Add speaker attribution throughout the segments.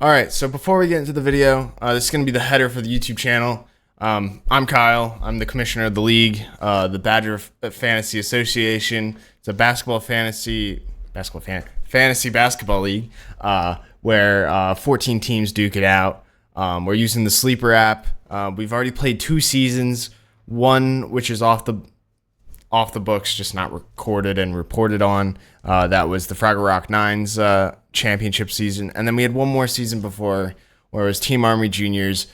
Speaker 1: Alright, so before we get into the video, this is going to be the header for the YouTube channel. I'm Kyle. I'm the commissioner of the league, the Badger Fantasy Association. It's a fantasy basketball league where 14 teams duke it out. We're using the Sleeper app. We've already played 2 seasons, one which is off the books, just not recorded and reported on. That was the Fraggle Rock Nines championship season. And then we had one more season before where it was Team Army Juniors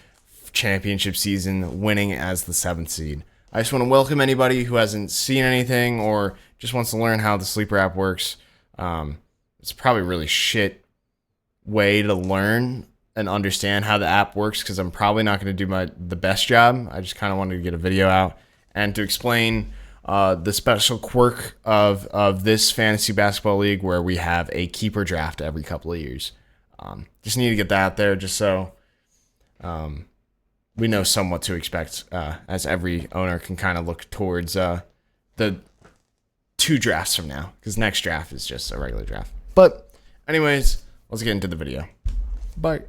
Speaker 1: championship season, winning as the 7th seed. I just want to welcome anybody who hasn't seen anything or just wants to learn how the Sleeper app works. It's probably a really shit way to learn and understand how the app works because I'm probably not going to do the best job. I just kind of wanted to get a video out and to explain the special quirk of this fantasy basketball league where we have a keeper draft every couple of years. Just need to get that out there just so we know somewhat to expect as every owner can kind of look towards the 2 drafts from now, because next draft is just a regular draft. But anyways, let's get into the video. Bye.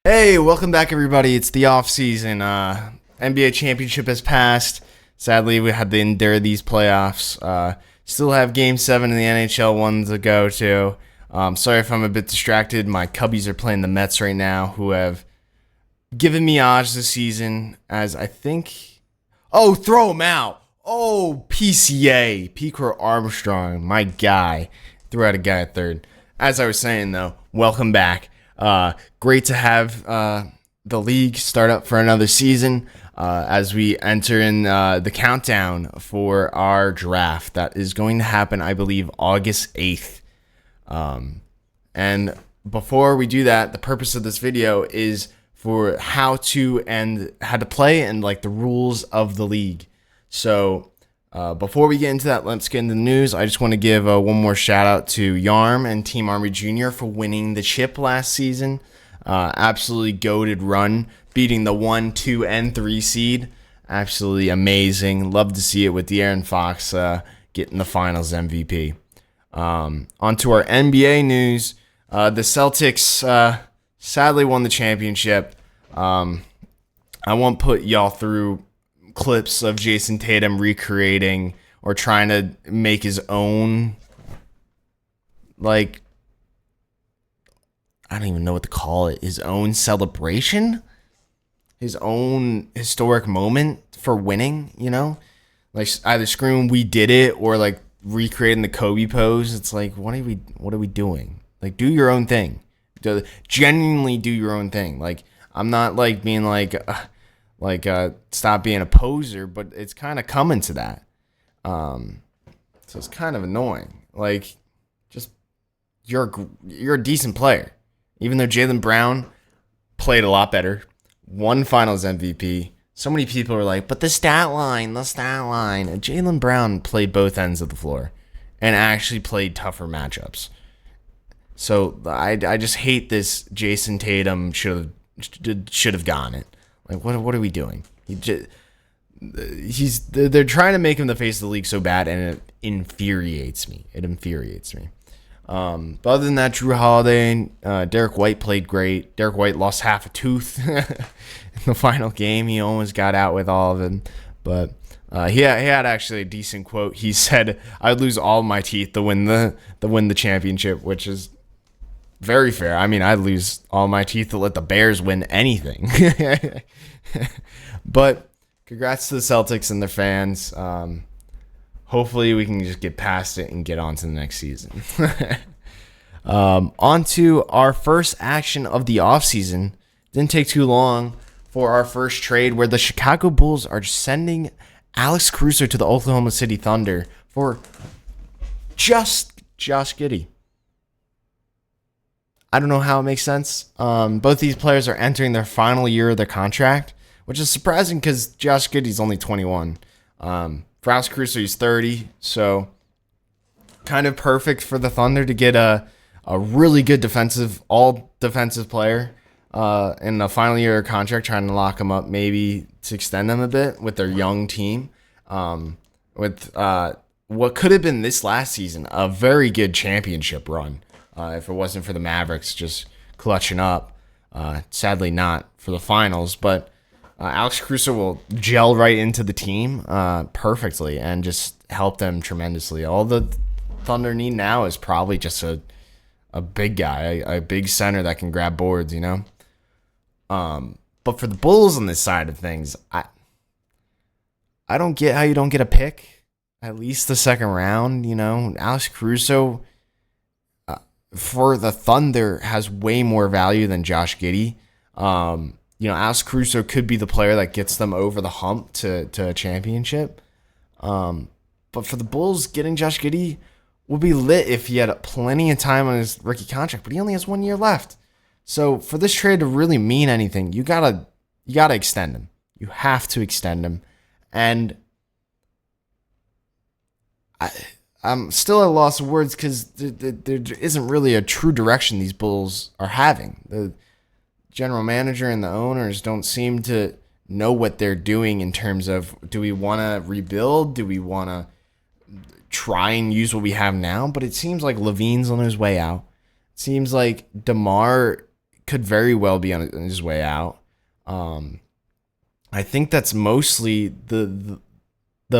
Speaker 1: Hey, welcome back everybody. It's the off season. NBA championship has passed. Sadly, we had to endure these playoffs. Still have game 7 in the NHL one to go to. Sorry if I'm a bit distracted. My Cubbies are playing the Mets right now, who have given me odds this season, as I think... Oh, throw him out. Oh, PCA. Picro Armstrong, my guy. Threw out a guy at third. As I was saying, though, welcome back. Great to have the league start up for another season as we enter in the countdown for our draft that is going to happen, I believe, August 8th. And before we do that, the purpose of this video is for how to play and like the rules of the league. So before we get into that, let's get into the news. I just want to give one more shout out to Yarm and Team Army Junior for winning the chip last season. Absolutely goated run, beating the 1, 2, and 3 seed. Absolutely amazing. Love to see it with De'Aaron Fox getting the Finals MVP. On to our NBA news. The Celtics sadly won the championship. I won't put y'all through clips of Jason Tatum recreating or trying to make his own, like, I don't even know what to call it, his own celebration, his own historic moment for winning, you know, like either screaming "we did it" or like recreating the Kobe pose. It's like, what are we doing? Like, do your own thing. Genuinely do your own thing. Like, I'm not like being like stop being a poser, but it's kind of coming to that. So it's kind of annoying. Like, just you're a decent player, even though Jaylen Brown played a lot better, won Finals MVP. So many people are like, but the stat line. Jaylen Brown played both ends of the floor and actually played tougher matchups. So I just hate this. Jason Tatum should have gotten it. Like, what are we doing? They're trying to make him the face of the league so bad, and it infuriates me. But other than that, Drew Holiday, Derek White played great. Derek White lost half a tooth in the final game. He almost got out with all of it, but he had actually a decent quote. He said, "I'd lose all my teeth to win the championship," which is very fair. I mean, I'd lose all my teeth to let the Bears win anything. But congrats to the Celtics and their fans. Hopefully we can just get past it and get on to the next season. On to our first action of the offseason. Didn't take too long for our first trade where the Chicago Bulls are sending Alex Caruso to the Oklahoma City Thunder for just Josh Giddey. I don't know how it makes sense. Both these players are entering their final year of their contract, which is surprising because Josh Giddey's only 21. For Alex Caruso, he's 30, so kind of perfect for the Thunder to get a a really good all defensive player in the final year of contract, trying to lock him up, maybe to extend them a bit with their young team. With what could have been this last season, a very good championship run, if it wasn't for the Mavericks just clutching up. Sadly, not for the finals, but Alex Caruso will gel right into the team perfectly and just help them tremendously. All the Thunder need now is probably just a big guy, a big center that can grab boards, you know? But for the Bulls on this side of things, I don't get how you don't get a pick, at least the second round, you know? Alex Caruso, for the Thunder, has way more value than Josh Giddey. Alex Caruso could be the player that gets them over the hump to a championship. But for the Bulls, getting Josh Giddey would be lit if he had plenty of time on his rookie contract, but he only has 1 year left. So for this trade to really mean anything, you gotta extend him. You have to extend him. And I'm still at a loss of words because there isn't really a true direction these Bulls are having. The general manager and the owners don't seem to know what they're doing in terms of, do we want to rebuild? Do we want to try and use what we have now? But it seems like Levine's on his way out. It seems like DeMar could very well be on his way out. I think that's mostly the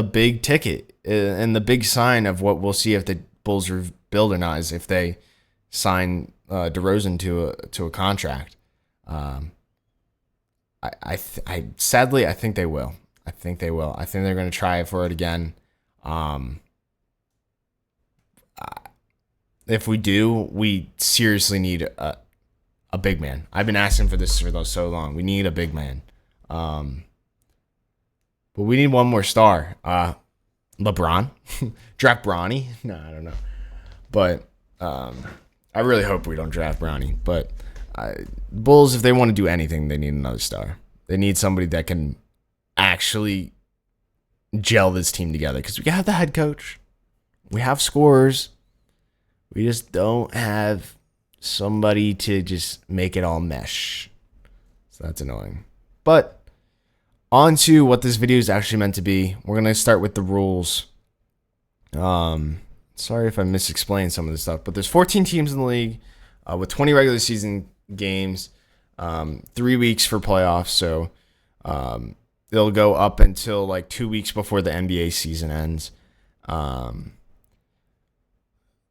Speaker 1: big ticket and the big sign of what we'll see if the Bulls rebuild or not is if they sign DeRozan to a contract. Sadly, I think they will. I think they're going to try for it again. If we do, we seriously need a big man. I've been asking for this for so long. We need a big man. But we need one more star. LeBron. Draft Bronny. No, I don't know. But I really hope we don't draft Bronny. But Bulls, if they want to do anything, they need another star. They need somebody that can actually gel this team together. Because we have the head coach. We have scorers. We just don't have somebody to just make it all mesh. So that's annoying. But on to what this video is actually meant to be. We're going to start with the rules. Sorry if I misexplained some of this stuff, but there's 14 teams in the league with 20 regular season games, 3 weeks for playoffs. So they'll go up until like 2 weeks before the NBA season ends.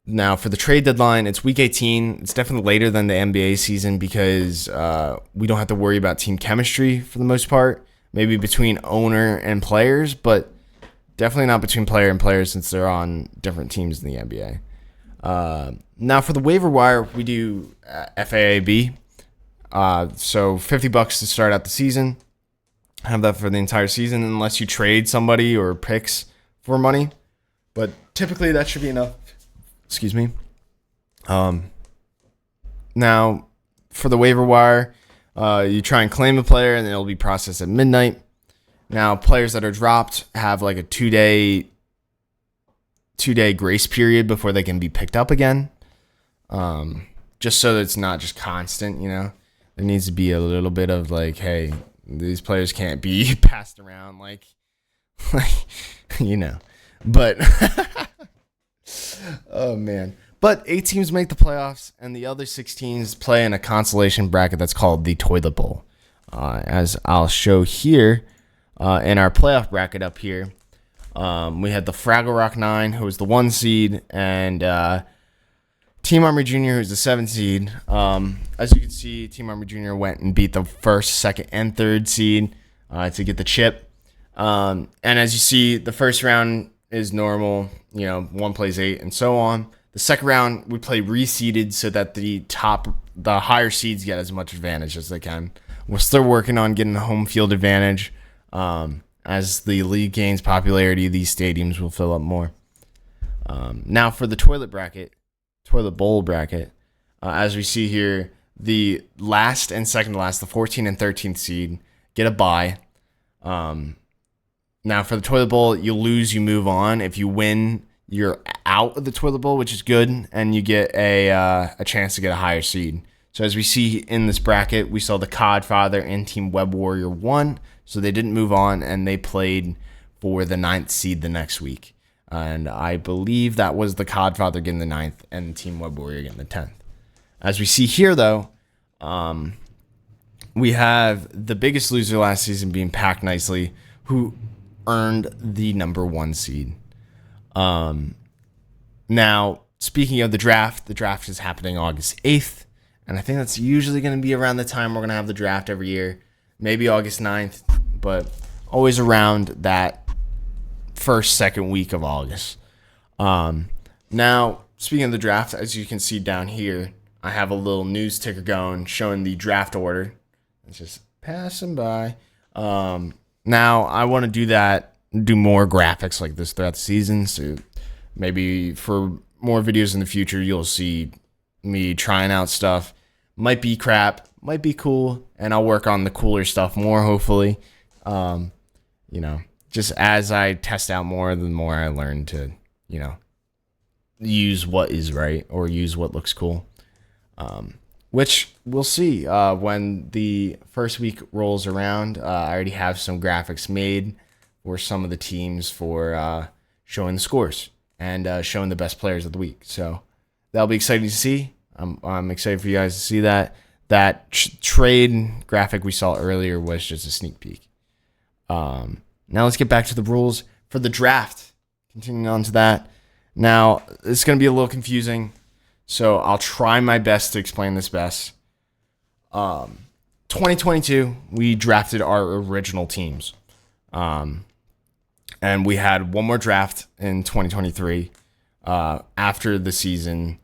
Speaker 1: Now, for the trade deadline, it's week 18. It's definitely later than the NBA season because we don't have to worry about team chemistry for the most part. Maybe between owner and players, but definitely not between player and player since they're on different teams in the NBA. Now, for the waiver wire, we do FAAB. So $50 to start out the season. Have that for the entire season unless you trade somebody or picks for money. But typically that should be enough. Excuse me. Now, for the waiver wire, you try and claim a player, and it'll be processed at midnight. Now, players that are dropped have like a two-day grace period before they can be picked up again. Just so that it's not just constant, you know. There needs to be a little bit of like, hey, these players can't be passed around like you know. But oh man. But 8 teams make the playoffs, and the other 6 teams play in a consolation bracket that's called the Toilet Bowl. As I'll show here in our playoff bracket up here, we had the Fraggle Rock 9, who was the 1 seed, and Team Army Jr., who's the 7 seed. As you can see, Team Army Jr. went and beat the 1st, 2nd, and 3rd seed to get the chip. And as you see, the first round is normal, 1 plays 8, and so on. The second round, we play reseeded so that the higher seeds get as much advantage as they can. We're still working on getting the home field advantage. As the league gains popularity, these stadiums will fill up more. Now for the toilet bowl bracket, as we see here, the last and second to last, the 14th and 13th seed, get a bye. Now for the toilet bowl, you lose, you move on. If you win, you're out of the toilet bowl, which is good, and you get a chance to get a higher seed. So as we see in this bracket, we saw the Codfather and Team Web Warrior won, so they didn't move on, and they played for the 9th seed the next week. And I believe that was the Codfather getting the 9th and Team Web Warrior getting the 10th. As we see here, though, we have the biggest loser last season being Pack Nicely, who earned the number 1 seed. Now, speaking of the draft is happening August 8th, and I think that's usually going to be around the time we're going to have the draft every year. Maybe August 9th, but always around that second week of August. Now, speaking of the draft, as you can see down here, I have a little news ticker going showing the draft order. It's just passing by. Now, I want to do more graphics like this throughout the season. So maybe for more videos in the future, you'll see me trying out stuff. Might be crap, might be cool, and I'll work on the cooler stuff more, hopefully. Just as I test out more, the more I learn to, use what is right or use what looks cool. Which we'll see when the first week rolls around. I already have some graphics made for some of the teams for showing the scores and showing the best players of the week. So that'll be exciting to see. I'm excited for you guys to see that. That trade graphic we saw earlier was just a sneak peek. Now let's get back to the rules for the draft. Continuing on to that. Now, it's going to be a little confusing, so I'll try my best to explain this best. 2022, we drafted our original teams. And we had one more draft in 2023 after the season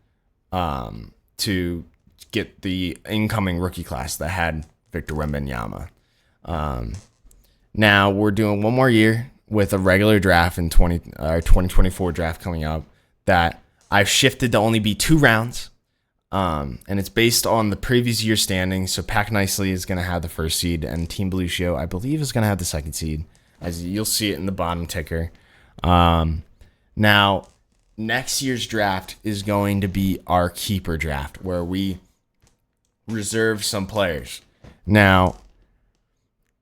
Speaker 1: to get the incoming rookie class that had Victor Wembanyama. Now we're doing one more year with a regular draft in 2024 draft coming up that I've shifted to only be 2 rounds. And it's based on the previous year standings. So Pack Nicely is going to have the first seed, and Team Belucio, I believe, is going to have the second seed, as you'll see it in the bottom ticker. Now, next year's draft is going to be our keeper draft, where we reserve some players. Now,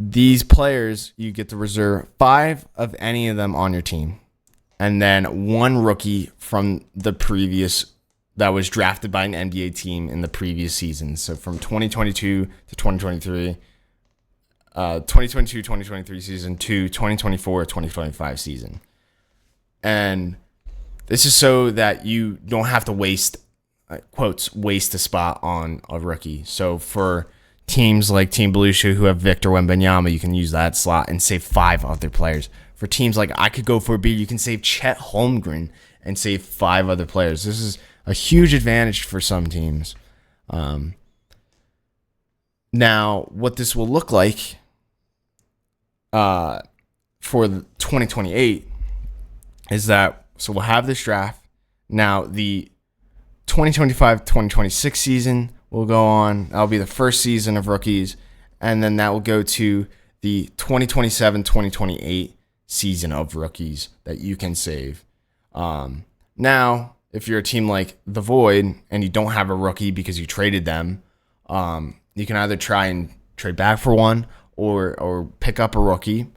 Speaker 1: these players, you get to reserve 5 of any of them on your team, and then 1 rookie from the previous that was drafted by an NBA team in the previous season. So from 2022 to 2023, 2022-2023 season to 2024-2025 season. And this is so that you don't have to waste a spot on a rookie. So for teams like Team Belucio who have Victor Wembanyama, you can use that slot and save 5 other players. For teams like I Could Go For a Beer, you can save Chet Holmgren and save 5 other players. This is a huge advantage for some teams. Now, what this will look like for 2028 is that, so we'll have this draft. Now, the 2025-2026 season will go on. That'll be the first season of rookies. And then that will go to the 2027-2028 season of rookies that you can save. Now, if you're a team like the Void and you don't have a rookie because you traded them, you can either try and trade back for one or pick up a rookie.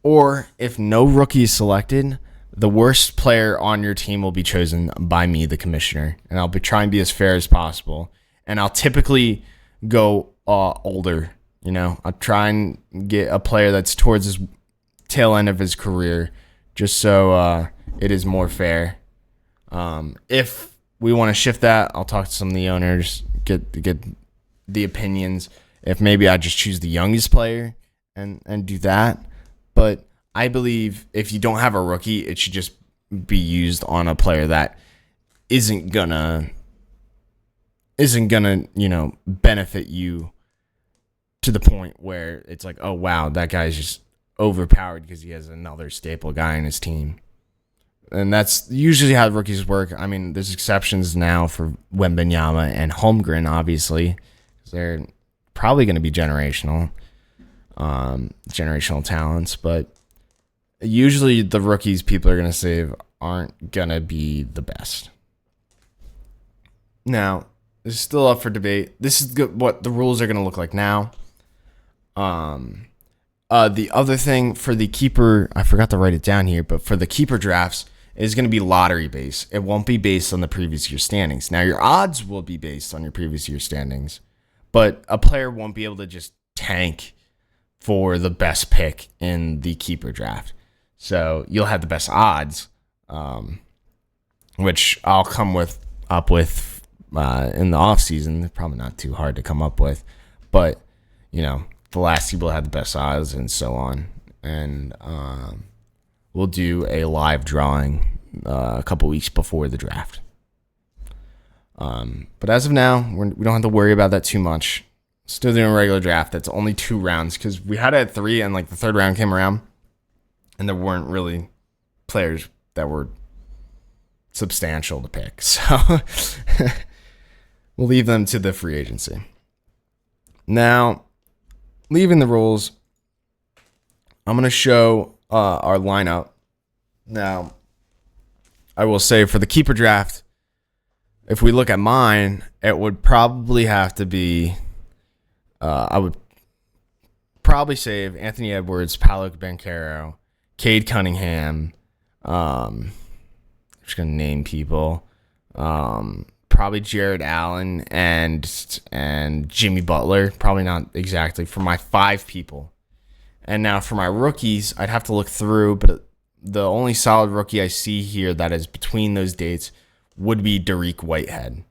Speaker 1: Or if no rookie is selected, the worst player on your team will be chosen by me, the commissioner. And I'll try and be as fair as possible. And I'll typically go older. I'll try and get a player that's towards his tail end of his career, just so it is more fair. If we want to shift that, I'll talk to some of the owners, get the opinions. If maybe I just choose the youngest player and do that. But I believe if you don't have a rookie, it should just be used on a player that isn't gonna benefit you to the point where it's like, oh wow, that guy's just overpowered because he has another staple guy in his team. And that's usually how rookies work. I mean, there's exceptions now for Wembanyama and Holmgren, obviously, because they're probably going to be generational talents. But usually the rookies people are going to save aren't going to be the best. Now, this is still up for debate. This is what the rules are going to look like now. The other thing for the keeper, I forgot to write it down here, but for the keeper drafts, is going to be lottery based. It won't be based on the previous year standings. Now, your odds will be based on your previous year standings, but a player won't be able to just tank for the best pick in the keeper draft. So you'll have the best odds, which I'll come up with in the off season. They're probably not too hard to come up with, but the last people had the best odds and so on. And we'll do a live drawing a couple weeks before the draft. But as of now, we don't have to worry about that too much. Still doing a regular draft. That's only 2 rounds because we had it at 3 and the third round came around and there weren't really players that were substantial to pick. So we'll leave them to the free agency. Now, leaving the rules, I'm going to show our lineup. Now, I will say for the keeper draft, if we look at mine, it would probably have to be, I would probably save Anthony Edwards, Paolo Banchero, Cade Cunningham. I'm just going to name people. Probably Jared Allen and Jimmy Butler. Probably not exactly for my 5 people. And now for my rookies, I'd have to look through, but the only solid rookie I see here that is between those dates would be Dariq Whitehead.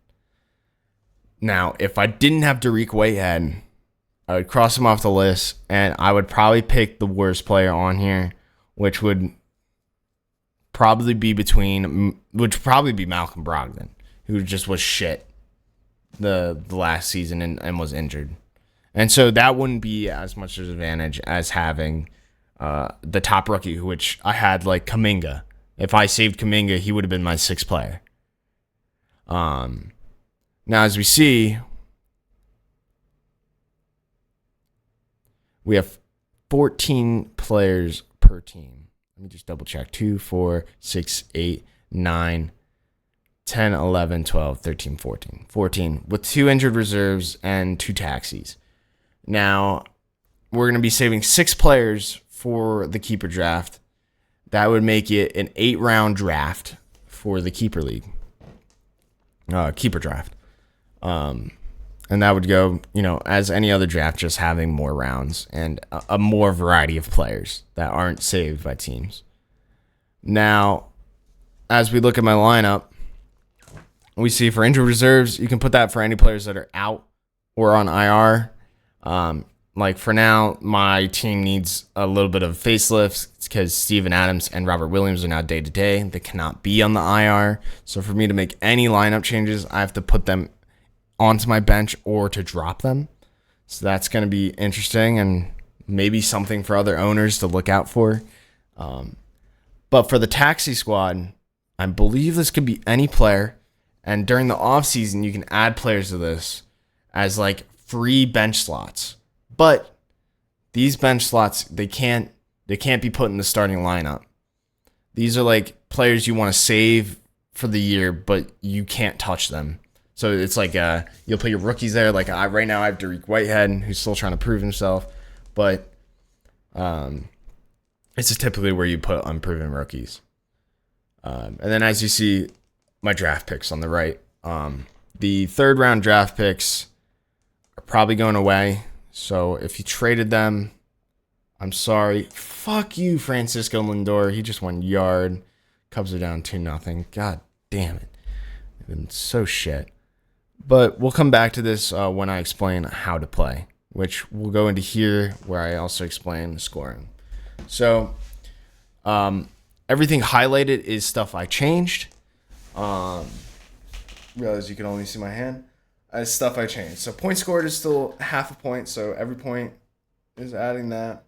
Speaker 1: Now, if I didn't have Dariq Whitehead, I would cross him off the list, and I would probably pick the worst player on here, which would probably be Malcolm Brogdon, who just was shit the last season and was injured. And so that wouldn't be as much of an advantage as having the top rookie, which I had like Kuminga. If I saved Kuminga, he would have been my 6th player. Now, as we see, we have 14 players per team. Let me just double check. 2, 4, 6, 8, 9, 10, 11, 12, 13, 14. 14 with 2 injured reserves and 2 taxis. Now, we're going to be saving 6 players for the keeper draft. That would make it an 8-round draft for the keeper league. Keeper draft. And that would go, as any other draft, just having more rounds and a more variety of players that aren't saved by teams. Now, as we look at my lineup, we see for injured reserves, you can put that for any players that are out or on IR. Like for now, my team needs a little bit of facelifts because Steven Adams and Robert Williams are now day-to-day. They cannot be on the IR. So for me to make any lineup changes, I have to put them onto my bench or to drop them. So that's going to be interesting and maybe something for other owners to look out for. But for the taxi squad, I believe this could be any player. And during the offseason, you can add players to this as like free bench slots. But these bench slots, they can't be put in the starting lineup. These are like players you want to save for the year, but you can't touch them. So it's like you'll put your rookies there. Like right now I have Dariq Whitehead, who's still trying to prove himself. But this is typically where you put unproven rookies. And then as you see, my draft picks on the right. The 3rd round draft picks are probably going away. So if you traded them, I'm sorry. Fuck you, Francisco Lindor. He just went yard. Cubs are down 2-0. God damn it. They've been so shit. But we'll come back to this when I explain how to play, which we'll go into here where I also explain the scoring. So everything highlighted is stuff I changed. Realize you can only see my hand. Stuff I changed. So point scored is still half a point, so every point is adding that.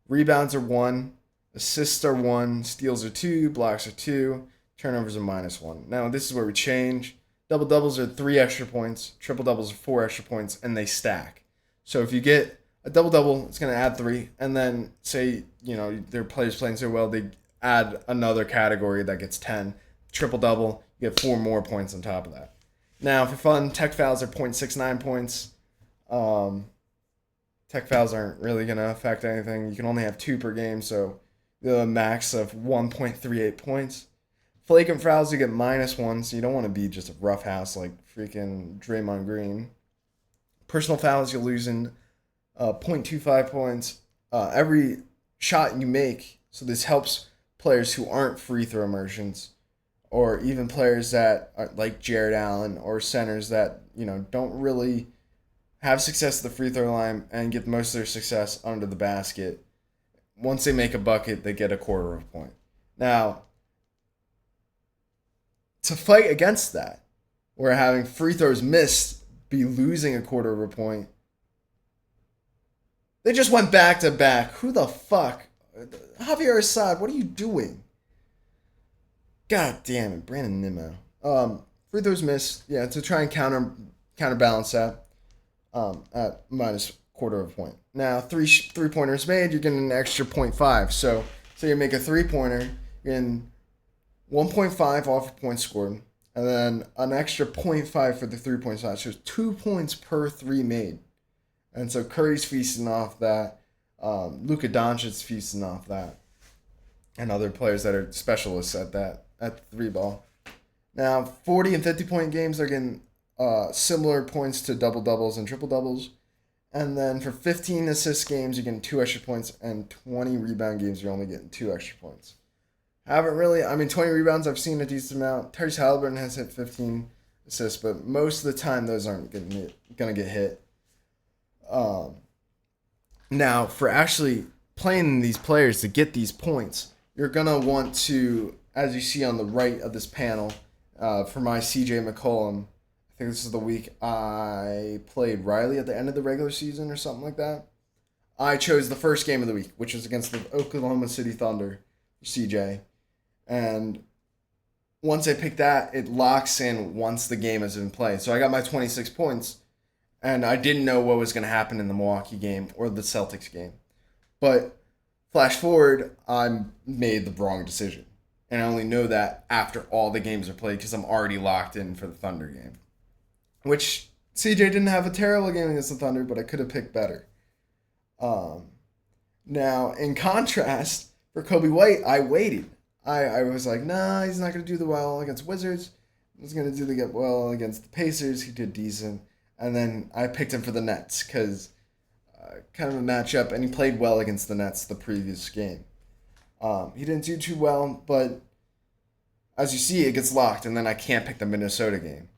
Speaker 1: Rebounds are 1, assists are 1, steals are 2, blocks are 2, turnovers are -1. Now this is where we change. Double doubles are 3 extra points, triple doubles are 4 extra points, and they stack. So if you get a double double, it's gonna add 3, and then say their players playing so well, they add another category that gets 10. Triple-double, you get 4 more points on top of that. Now, for fun, tech fouls are 0.69 points. Tech fouls aren't really going to affect anything. You can only have 2 per game, so the max of 1.38 points. Flagrant fouls, you get -1, so you don't want to be just a roughhouse like freaking Draymond Green. Personal fouls, you're losing 0.25 points. Every shot you make, so this helps players who aren't free throw merchants, or even players that are like Jared Allen or centers that don't really have success at the free throw line and get most of their success under the basket. Once they make a bucket, they get a quarter of a point. Now, to fight against that, we're having free throws missed be losing a quarter of a point. They just went back to back. Who the fuck? Javier Assad, what are you doing? God damn it, Brandon Nimmo. Free throws missed, yeah, to try and counterbalance that at minus quarter of a point. Now, three pointers made, you're getting an extra 0.5. So you make a 3-pointer, you're getting 1.5 off a point scored, and then an extra 0.5 for the 3-point shot. So 2 points per 3 made. And so Curry's feasting off that. Luka Doncic's feasting off that. And other players that are specialists at that, at the 3 ball. Now, 40 and 50-point games are getting similar points to double-doubles and triple-doubles. And then for 15 assist games, you're getting 2 extra points. And 20 rebound games, you're only getting 2 extra points. 20 rebounds, I've seen a decent amount. Tyrese Halliburton has hit 15 assists, but most of the time, those aren't going to get hit. Now, for actually playing these players to get these points, you're going to want to, as you see on the right of this panel, for my CJ McCollum, I think this is the week I played Riley at the end of the regular season or something like that. I chose the first game of the week, which was against the Oklahoma City Thunder, CJ. And once I pick that, it locks in once the game is in play. So I got my 26 points, and I didn't know what was going to happen in the Milwaukee game or the Celtics game. But flash forward, I made the wrong decision. And I only know that after all the games are played because I'm already locked in for the Thunder game. Which CJ didn't have a terrible game against the Thunder, but I could have picked better. Now, in contrast, for Kobe White, I waited. I was like, nah, he's not going to do the well against Wizards. He's going to do the well against the Pacers. He did decent. And then I picked him for the Nets because kind of a matchup, and he played well against the Nets the previous game. He didn't do too well, but as you see, it gets locked, and then I can't pick the Minnesota game.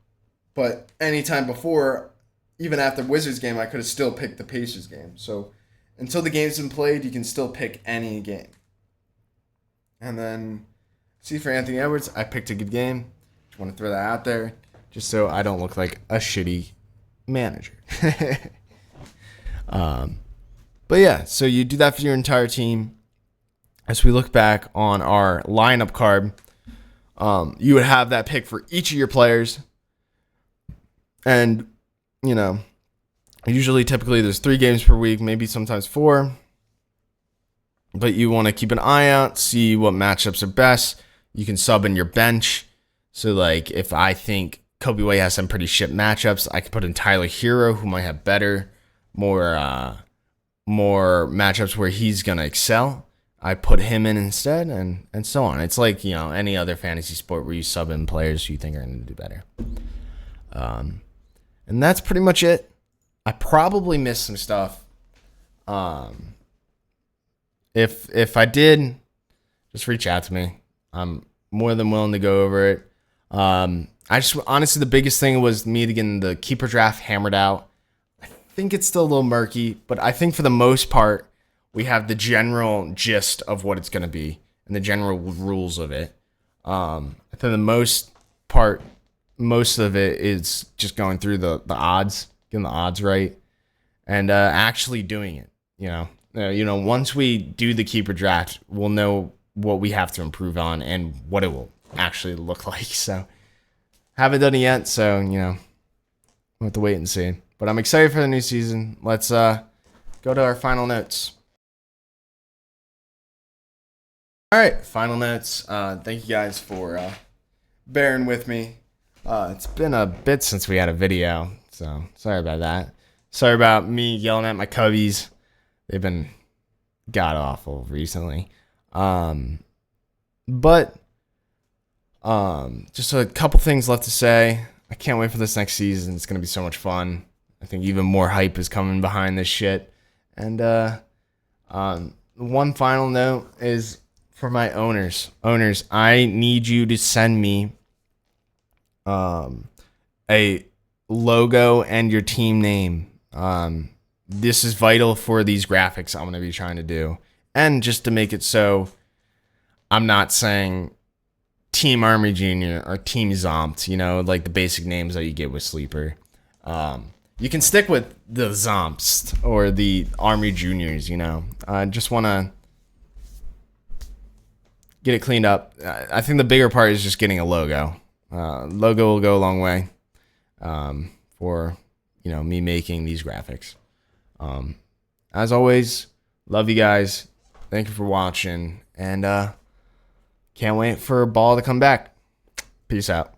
Speaker 1: But anytime before, even after Wizards game, I could have still picked the Pacers game. So until the game's been played, you can still pick any game. And then, see, for Anthony Edwards, I picked a good game. Just want to throw that out there, just so I don't look like a shitty manager. But yeah, so you do that for your entire team. As we look back on our lineup card, you would have that pick for each of your players. And, typically there's 3 games per week, maybe sometimes 4. But you want to keep an eye out, see what matchups are best. You can sub in your bench. So, like, if I think Kobe White has some pretty shit matchups, I could put in Tyler Hero, who might have better, more matchups where he's going to excel. I put him in instead, and so on. It's like, any other fantasy sport where you sub in players you think are going to do better. And that's pretty much it. I probably missed some stuff. If I did, just reach out to me. I'm more than willing to go over it. Honestly, the biggest thing was me getting the keeper draft hammered out. I think it's still a little murky, but I think for the most part, we have the general gist of what it's going to be and the general rules of it. I think the most of it is just going through the odds, getting the odds right, and actually doing it. Once we do the keeper draft, we'll know what we have to improve on and what it will actually look like. So, haven't done it yet, so, we'll have to wait and see. But I'm excited for the new season. Let's go to our final notes. All right, final notes. Thank you guys for bearing with me. It's been a bit since we had a video, so sorry about that. Sorry about me yelling at my cubbies. They've been god awful recently. But just a couple things left to say. I can't wait for this next season. It's gonna be so much fun. I think even more hype is coming behind this shit. And one final note is for my owners. Owners, I need you to send me a logo and your team name. This is vital for these graphics I'm going to be trying to do. And just to make it so I'm not saying Team Army Junior or Team Zompt, you know, like the basic names that you get with Sleeper. You can stick with the Zomps or the Army Juniors, you know. I just want to get it cleaned up. I think the bigger part is just getting a logo. Logo will go a long way for, you know, me making these graphics. As always, love you guys. Thank you for watching. And can't wait for Ball to come back. Peace out.